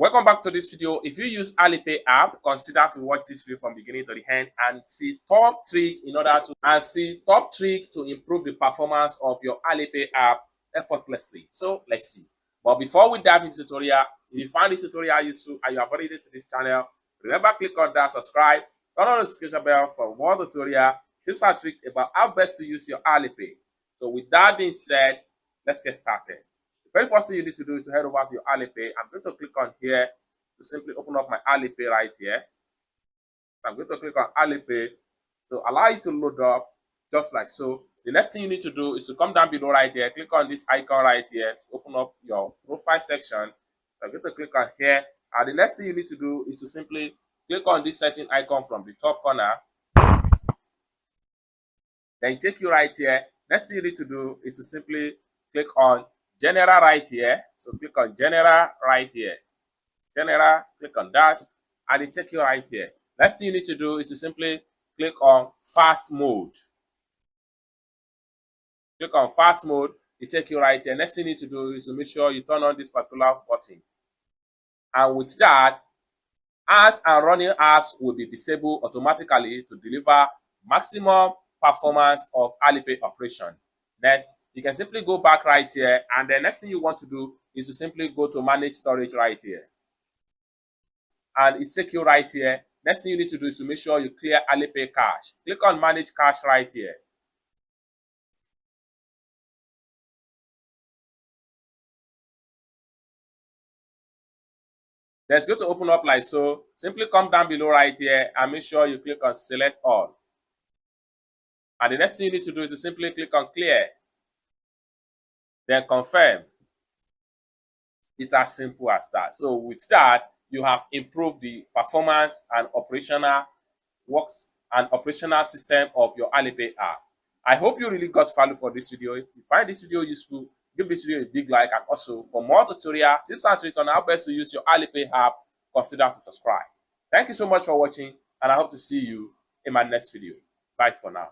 Welcome back to this video. If you use Alipay app, consider to watch this video from beginning to the end and see top trick to improve the performance of your Alipay app effortlessly. So let's see. But before we dive into the tutorial, if you find this tutorial useful and you are already to this channel, remember click on that subscribe, turn on the notification bell for more tutorial tips and tricks about how best to use your Alipay. So with that being said, let's get started. The very first thing you need to do is to head over to your Alipay. I'm going to click on here to simply open up my Alipay right here. I'm going to click on Alipay to allow it to load up just like so. The next thing you need to do is to come down below right here, click on this icon right here to open up your profile section. So I'm going to click on here, and the next thing you need to do is to simply click on this setting icon from the top corner. Then take you right here. Next thing you need to do is to simply click on General right here. So click on General right here. General, click on that, and it take you right here. Next thing you need to do is to simply click on Fast Mode. Click on Fast Mode, it take you right here. Next thing you need to do is to make sure you turn on this particular button. And with that, ads and running apps will be disabled automatically to deliver maximum performance of Alipay operation. Next, you can simply go back right here, and the next thing you want to do is to simply go to Manage Storage right here. And it's take you right here. Next thing you need to do is to make sure you clear Alipay cache. Click on Manage Cache right here. Then it's going to open up like so. Simply come down below right here and make sure you click on Select All. And the next thing you need to do is to simply click on Clear. Then confirm. It's as simple as that. So with that, you have improved the performance and operational works and operational system of your Alipay app. I hope you really got value for this video. If you find this video useful, give this video a big like, and also for more tutorial tips and tricks on how best to use your Alipay app, consider to subscribe. Thank you so much for watching, and I hope to see you in my next video. Bye for now.